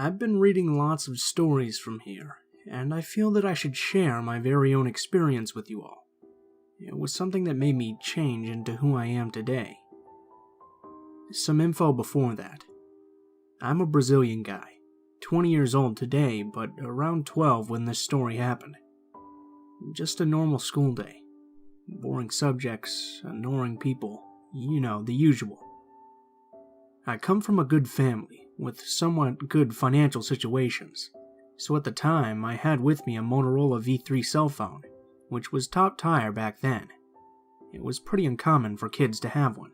I've been reading lots of stories from here, and I feel that I should share my very own experience with you all. It was something that made me change into who I am today. Some info before that. I'm a Brazilian guy, 20 years old today, but around 12 when this story happened. Just a normal school day. Boring subjects, annoying people, the usual. I come from a good family, with somewhat good financial situations, so at the time I had with me a Motorola V3 cell phone, which was top tier back then. It was pretty uncommon for kids to have one.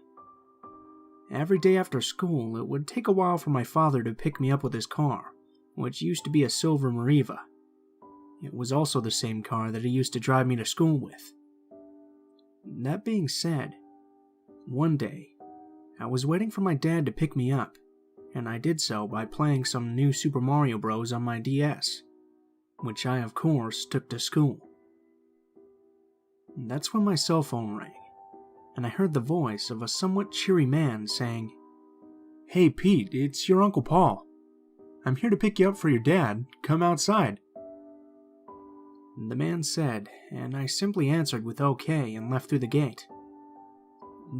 Every day after school, it would take a while for my father to pick me up with his car, which used to be a silver Mariva. It was also the same car that he used to drive me to school with. That being said, one day, I was waiting for my dad to pick me up, and I did so by playing some new Super Mario Bros. On my DS, which I, of course, took to school. That's when my cell phone rang, and I heard the voice of a somewhat cheery man saying, "Hey Pete, it's your Uncle Paul. I'm here to pick you up for your dad. Come outside." The man said, and I simply answered with okay and left through the gate.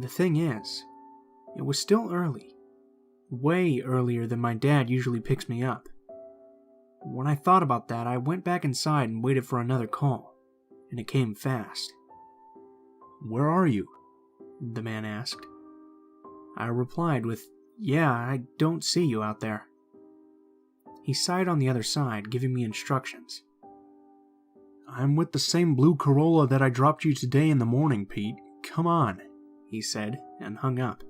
The thing is, it was still early. Way earlier than my dad usually picks me up. When I thought about that, I went back inside and waited for another call, and it came fast. "Where are you?" the man asked. I replied with, "Yeah, I don't see you out there." He sighed on the other side, giving me instructions. "I'm with the same blue Corolla that I dropped you today in the morning, Pete. Come on," he said, and hung up.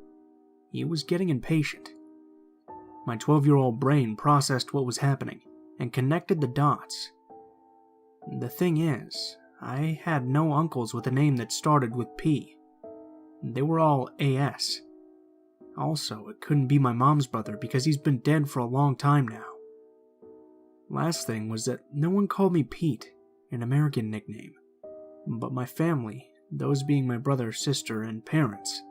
He was getting impatient. My 12-year-old brain processed what was happening and connected the dots. The thing is, I had no uncles with a name that started with P. They were all AS. Also, it couldn't be my mom's brother because he's been dead for a long time now. Last thing was that no one called me Pete, an American nickname, but my family, those being my brother, sister, and parents.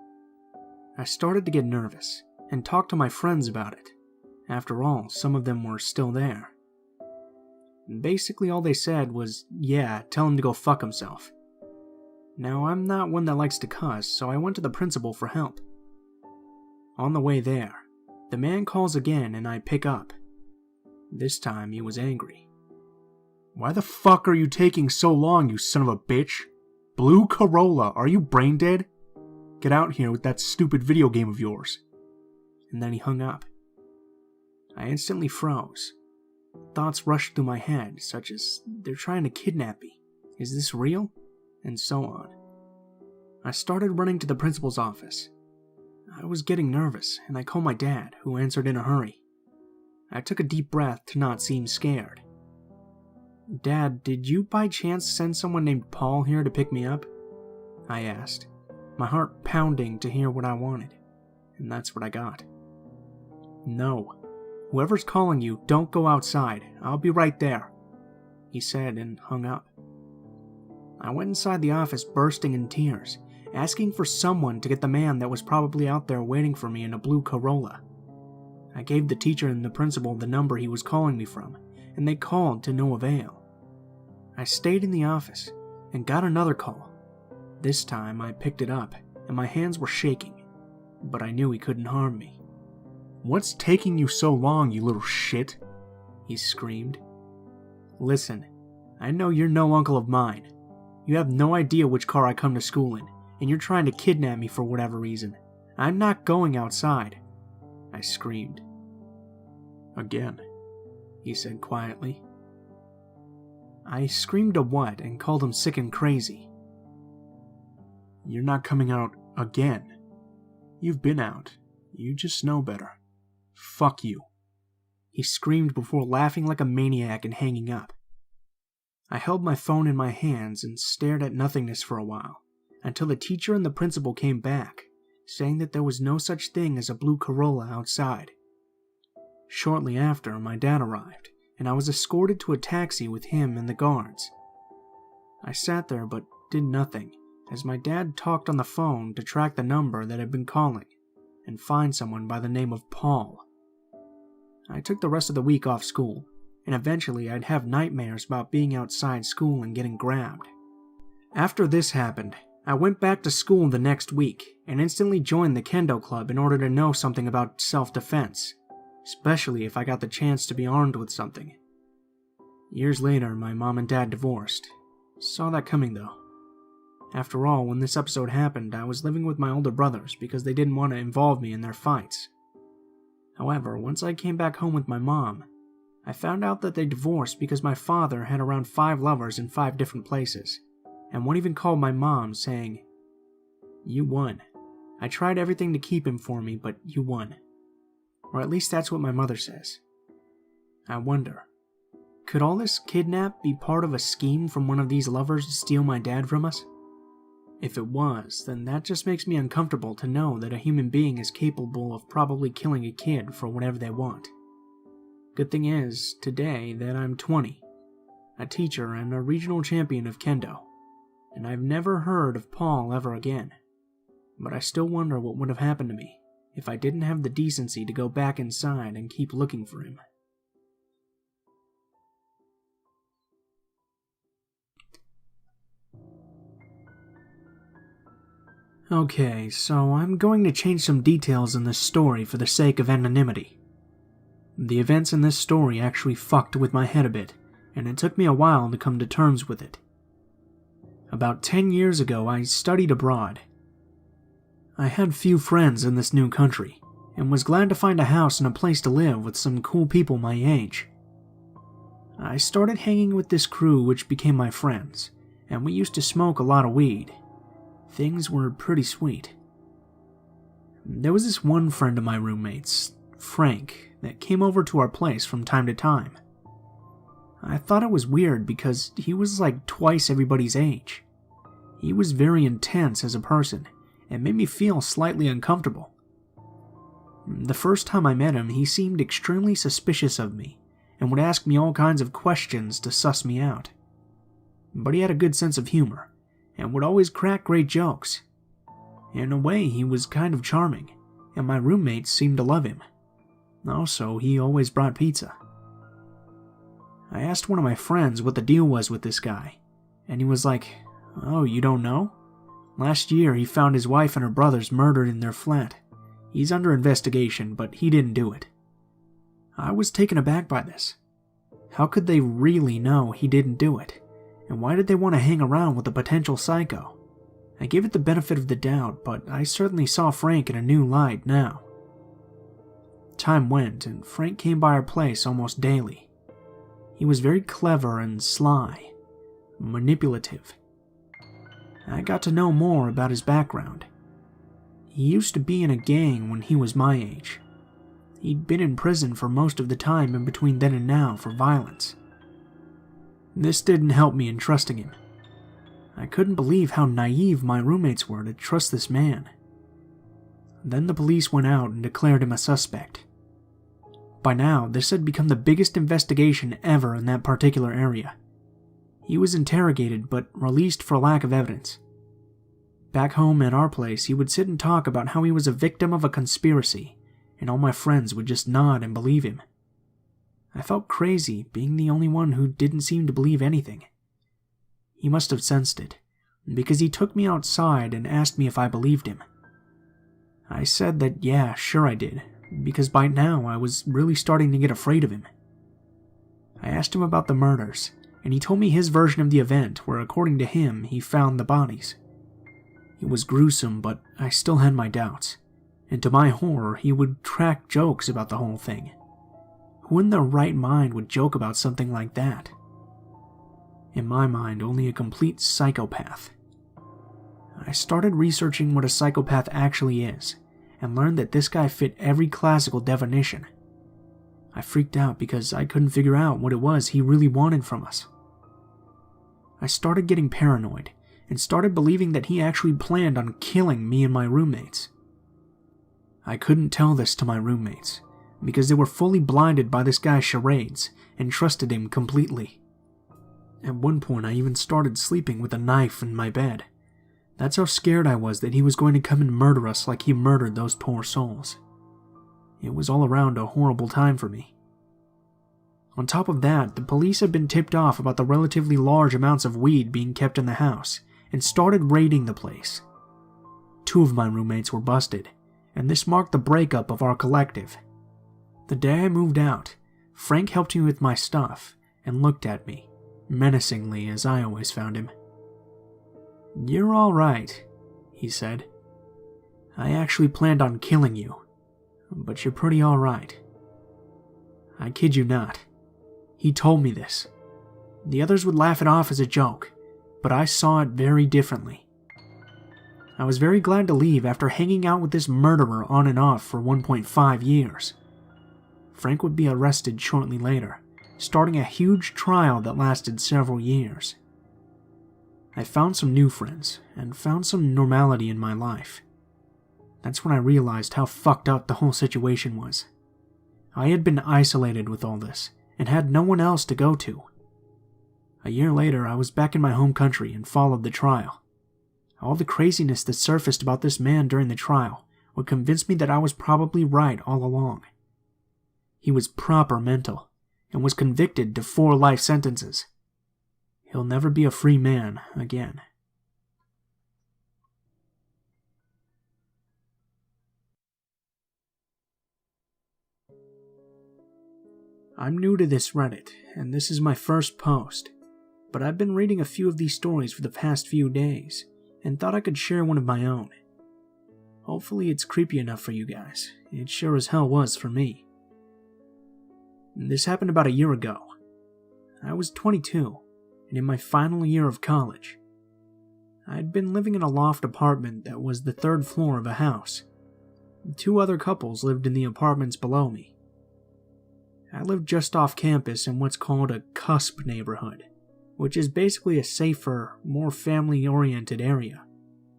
I started to get nervous and talked to my friends about it. After all, some of them were still there. Basically all they said was, "Yeah, tell him to go fuck himself." Now, I'm not one that likes to cuss, so I went to the principal for help. On the way there, the man calls again and I pick up. This time he was angry. "Why the fuck are you taking so long, you son of a bitch? Blue Corolla, are you brain dead? Get out here with that stupid video game of yours." And then he hung up. I instantly froze. Thoughts rushed through my head, such as, "They're trying to kidnap me. Is this real?" And so on. I started running to the principal's office. I was getting nervous, and I called my dad, who answered in a hurry. I took a deep breath to not seem scared. "Dad, did you by chance send someone named Paul here to pick me up?" I asked, my heart pounding to hear what I wanted, and that's what I got. "No. Whoever's calling you, don't go outside. I'll be right there," he said and hung up. I went inside the office bursting in tears, asking for someone to get the man that was probably out there waiting for me in a blue Corolla. I gave the teacher and the principal the number he was calling me from, and they called to no avail. I stayed in the office and got another call. This time I picked it up, and my hands were shaking, but I knew he couldn't harm me. "What's taking you so long, you little shit?" he screamed. "Listen, I know you're no uncle of mine. You have no idea which car I come to school in, and you're trying to kidnap me for whatever reason. I'm not going outside," I screamed. "Again," he said quietly. I screamed a what and called him sick and crazy. "You're not coming out again. You've been out. You just know better. Fuck you," he screamed before laughing like a maniac and hanging up. I held my phone in my hands and stared at nothingness for a while, until the teacher and the principal came back, saying that there was no such thing as a blue Corolla outside. Shortly after, my dad arrived, and I was escorted to a taxi with him and the guards. I sat there but did nothing, as my dad talked on the phone to track the number that had been calling, and find someone by the name of Paul. I took the rest of the week off school, and eventually I'd have nightmares about being outside school and getting grabbed. After this happened, I went back to school the next week and instantly joined the Kendo Club in order to know something about self-defense, especially if I got the chance to be armed with something. Years later, my mom and dad divorced. Saw that coming though. After all, when this episode happened, I was living with my older brothers because they didn't want to involve me in their fights. However, once I came back home with my mom, I found out that they divorced because my father had around 5 lovers in 5 different places, and one even called my mom saying, "You won. I tried everything to keep him for me, but you won." Or at least that's what my mother says. I wonder, could all this kidnap be part of a scheme from one of these lovers to steal my dad from us? If it was, then that just makes me uncomfortable to know that a human being is capable of probably killing a kid for whatever they want. Good thing is, today, that I'm 20, a teacher and a regional champion of Kendo, and I've never heard of Paul ever again. But I still wonder what would have happened to me if I didn't have the decency to go back inside and keep looking for him. Okay, so I'm going to change some details in this story for the sake of anonymity. The events in this story actually fucked with my head a bit, and it took me a while to come to terms with it. About 10 years ago, I studied abroad. I had few friends in this new country, and was glad to find a house and a place to live with some cool people my age. I started hanging with this crew which became my friends, and we used to smoke a lot of weed. Things were pretty sweet. There was this one friend of my roommates, Frank, that came over to our place from time to time. I thought it was weird because he was like twice everybody's age. He was very intense as a person and made me feel slightly uncomfortable. The first time I met him, he seemed extremely suspicious of me and would ask me all kinds of questions to suss me out. But he had a good sense of humor and would always crack great jokes. In a way, he was kind of charming, and my roommates seemed to love him. Also, he always brought pizza. I asked one of my friends what the deal was with this guy, and he was like, "Oh, you don't know? Last year he found his wife and her brothers murdered in their flat. He's under investigation, but he didn't do it." I was taken aback by this. How could they really know he didn't do it? And why did they want to hang around with a potential psycho? I gave it the benefit of the doubt, but I certainly saw Frank in a new light now. Time went, and Frank came by our place almost daily. He was very clever and sly, manipulative. I got to know more about his background. He used to be in a gang when he was my age. He'd been in prison for most of the time in between then and now for violence. This didn't help me in trusting him. I couldn't believe how naive my roommates were to trust this man. Then the police went out and declared him a suspect. By now, this had become the biggest investigation ever in that particular area. He was interrogated but released for lack of evidence. Back home at our place, he would sit and talk about how he was a victim of a conspiracy, and all my friends would just nod and believe him. I felt crazy being the only one who didn't seem to believe anything. He must have sensed it, because he took me outside and asked me if I believed him. I said that yeah, sure I did, because by now I was really starting to get afraid of him. I asked him about the murders, and he told me his version of the event where, according to him, he found the bodies. It was gruesome, but I still had my doubts, and to my horror, he would crack jokes about the whole thing. Who in their right mind would joke about something like that? In my mind, only a complete psychopath. I started researching what a psychopath actually is, and learned that this guy fit every classical definition. I freaked out because I couldn't figure out what it was he really wanted from us. I started getting paranoid, and started believing that he actually planned on killing me and my roommates. I couldn't tell this to my roommates, because they were fully blinded by this guy's charades and trusted him completely. At one point, I even started sleeping with a knife in my bed. That's how scared I was that he was going to come and murder us like he murdered those poor souls. It was all around a horrible time for me. On top of that, the police had been tipped off about the relatively large amounts of weed being kept in the house and started raiding the place. 2 of my roommates were busted, and this marked the breakup of our collective. The day I moved out, Frank helped me with my stuff and looked at me, menacingly as I always found him. "You're all right," he said. "I actually planned on killing you, but you're pretty all right." I kid you not. He told me this. The others would laugh it off as a joke, but I saw it very differently. I was very glad to leave after hanging out with this murderer on and off for 1.5 years. Frank would be arrested shortly later, starting a huge trial that lasted several years. I found some new friends and found some normality in my life. That's when I realized how fucked up the whole situation was. I had been isolated with all this and had no one else to go to. A year later, I was back in my home country and followed the trial. All the craziness that surfaced about this man during the trial would convince me that I was probably right all along. He was proper mental and was convicted to 4 life sentences. He'll never be a free man again. I'm new to this Reddit, and this is my first post, but I've been reading a few of these stories for the past few days, and thought I could share one of my own. Hopefully it's creepy enough for you guys. It sure as hell was for me. This happened about a year ago. I was 22, and in my final year of college. I had been living in a loft apartment that was the 3rd floor of a house. 2 other couples lived in the apartments below me. I lived just off campus in what's called a cusp neighborhood, which is basically a safer, more family-oriented area,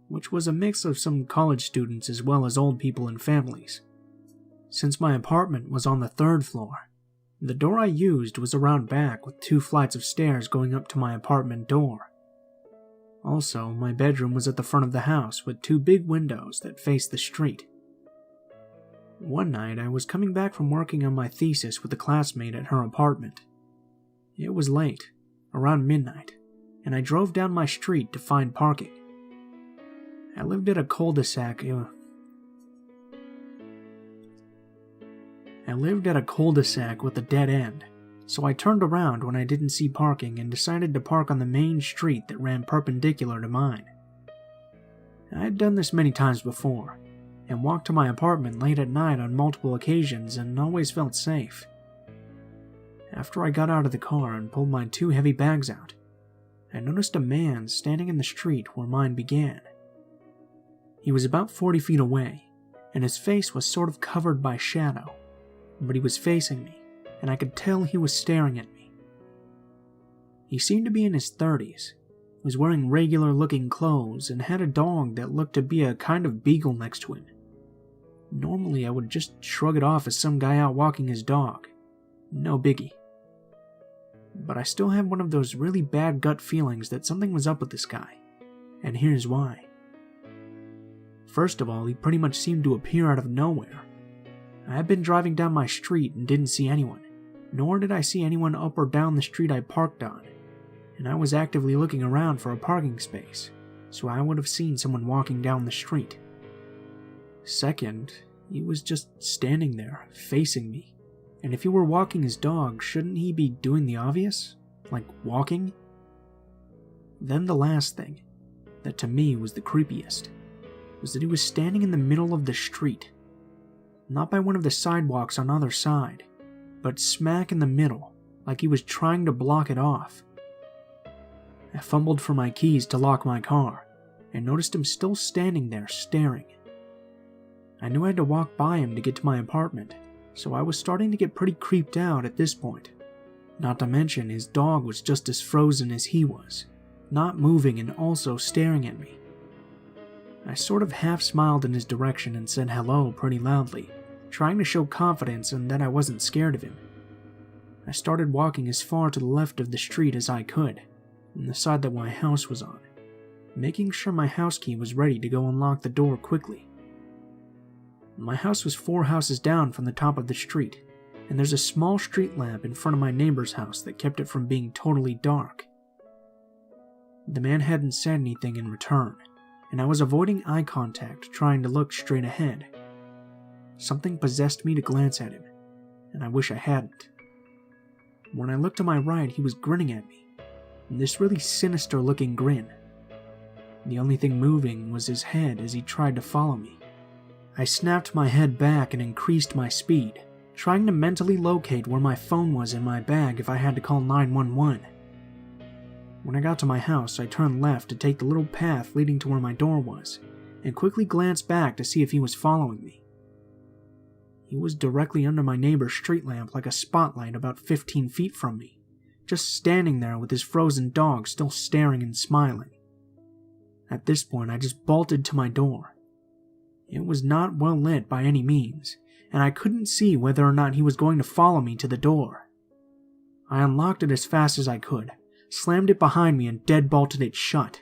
which was a mix of some college students as well as old people and families. Since my apartment was on the 3rd floor, the door I used was around back with 2 flights of stairs going up to my apartment door. Also, my bedroom was at the front of the house with 2 big windows that faced the street. One night, I was coming back from working on my thesis with a classmate at her apartment. It was late, around midnight, and I drove down my street to find parking. I lived at a cul-de-sac with a dead end, so I turned around when I didn't see parking and decided to park on the main street that ran perpendicular to mine. I had done this many times before, and walked to my apartment late at night on multiple occasions and always felt safe. After I got out of the car and pulled my 2 heavy bags out, I noticed a man standing in the street where mine began. He was about 40 feet away, and his face was sort of covered by shadow, but he was facing me, and I could tell he was staring at me. He seemed to be in his 30s, was wearing regular-looking clothes, and had a dog that looked to be a kind of beagle next to him. Normally, I would just shrug it off as some guy out walking his dog. No biggie. But I still had one of those really bad gut feelings that something was up with this guy, and here's why. First of all, he pretty much seemed to appear out of nowhere. I had been driving down my street and didn't see anyone, nor did I see anyone up or down the street I parked on, and I was actively looking around for a parking space, so I would have seen someone walking down the street. Second, he was just standing there, facing me, and if he were walking his dog, shouldn't he be doing the obvious? Like walking? Then the last thing, that to me was the creepiest, was that he was standing in the middle of the street. Not by one of the sidewalks on either side, but smack in the middle, like he was trying to block it off. I fumbled for my keys to lock my car, and noticed him still standing there staring. I knew I had to walk by him to get to my apartment, so I was starting to get pretty creeped out at this point. Not to mention, his dog was just as frozen as he was, not moving and also staring at me. I sort of half smiled in his direction and said hello pretty loudly, trying to show confidence and that I wasn't scared of him. I started walking as far to the left of the street as I could, on the side that my house was on, making sure my house key was ready to go unlock the door quickly. My house was 4 houses down from the top of the street, and there's a small street lamp in front of my neighbor's house that kept it from being totally dark. The man hadn't said anything in return, and I was avoiding eye contact, trying to look straight ahead. Something possessed me to glance at him, and I wish I hadn't. When I looked to my right, he was grinning at me, and this really sinister-looking grin. The only thing moving was his head as he tried to follow me. I snapped my head back and increased my speed, trying to mentally locate where my phone was in my bag if I had to call 911. When I got to my house, I turned left to take the little path leading to where my door was, and quickly glanced back to see if he was following me. He was directly under my neighbor's street lamp like a spotlight about 15 feet from me, just standing there with his frozen dog still staring and smiling. At this point, I just bolted to my door. It was not well lit by any means, and I couldn't see whether or not he was going to follow me to the door. I unlocked it as fast as I could, slammed it behind me, and deadbolted it shut.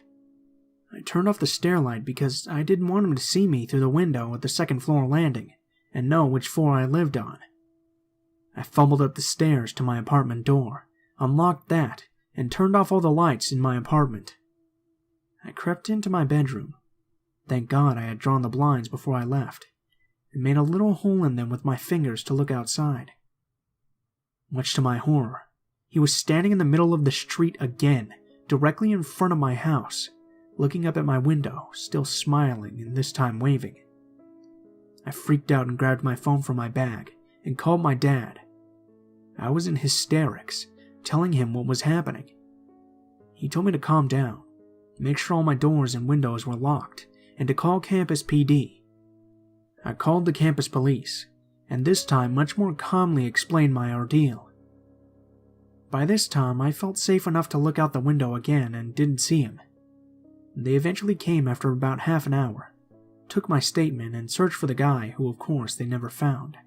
I turned off the stairlight because I didn't want him to see me through the window at the second-floor landing and know which floor I lived on. I fumbled up the stairs to my apartment door, unlocked that, and turned off all the lights in my apartment. I crept into my bedroom. Thank God I had drawn the blinds before I left, and made a little hole in them with my fingers to look outside. Much to my horror, he was standing in the middle of the street again, directly in front of my house, looking up at my window, still smiling and this time waving. I freaked out and grabbed my phone from my bag and called my dad. I was in hysterics, telling him what was happening. He told me to calm down, make sure all my doors and windows were locked, and to call campus PD. I called the campus police, and this time much more calmly explained my ordeal. By this time, I felt safe enough to look out the window again and didn't see him. They eventually came after about half an hour, took my statement, and searched for the guy who, of course, they never found.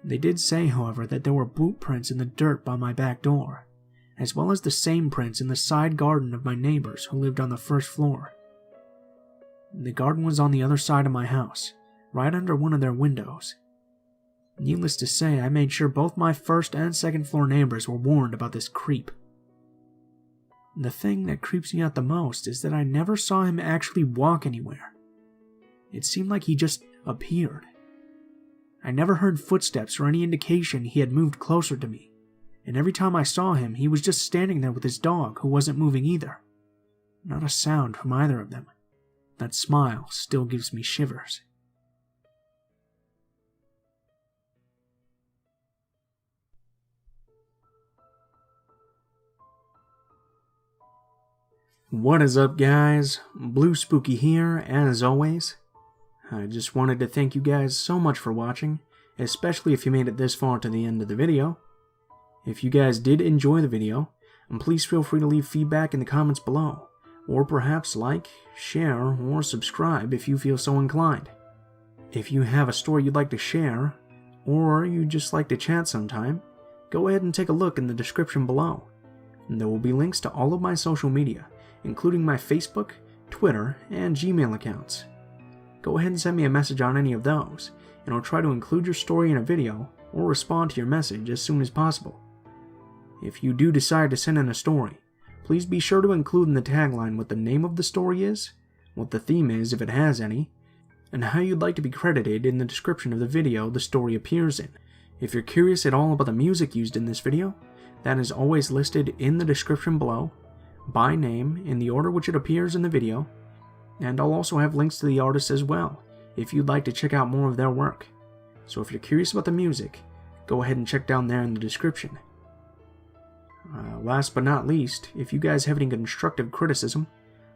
They did say, however, that there were boot prints in the dirt by my back door, as well as the same prints in the side garden of my neighbors who lived on the first floor. The garden was on the other side of my house, right under one of their windows. Needless to say, I made sure both my first and second floor neighbors were warned about this creep. The thing that creeps me out the most is that I never saw him actually walk anywhere. It seemed like he just appeared. I never heard footsteps or any indication he had moved closer to me, and every time I saw him, he was just standing there with his dog, who wasn't moving either. Not a sound from either of them. That smile still gives me shivers. What is up, guys? Blue Spooky here, as always. I just wanted to thank you guys so much for watching, especially if you made it this far to the end of the video. If you guys did enjoy the video, please feel free to leave feedback in the comments below, or perhaps like, share, or subscribe if you feel so inclined. If you have a story you'd like to share, or you'd just like to chat sometime, go ahead and take a look in the description below. There will be links to all of my social media, including my Facebook, Twitter, and Gmail accounts. Go ahead and send me a message on any of those, and I'll try to include your story in a video or respond to your message as soon as possible. If you do decide to send in a story, please be sure to include in the tagline what the name of the story is, what the theme is if it has any, and how you'd like to be credited in the description of the video the story appears in. If you're curious at all about the music used in this video, that is always listed in the description below, by name in the order which it appears in the video, and I'll also have links to the artists as well, if you'd like to check out more of their work. So if you're curious about the music, go ahead and check down there in the description. Last but not least, if you guys have any constructive criticism,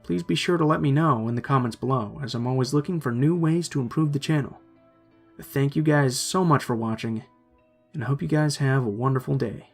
please be sure to let me know in the comments below, as I'm always looking for new ways to improve the channel. Thank you guys so much for watching, and I hope you guys have a wonderful day.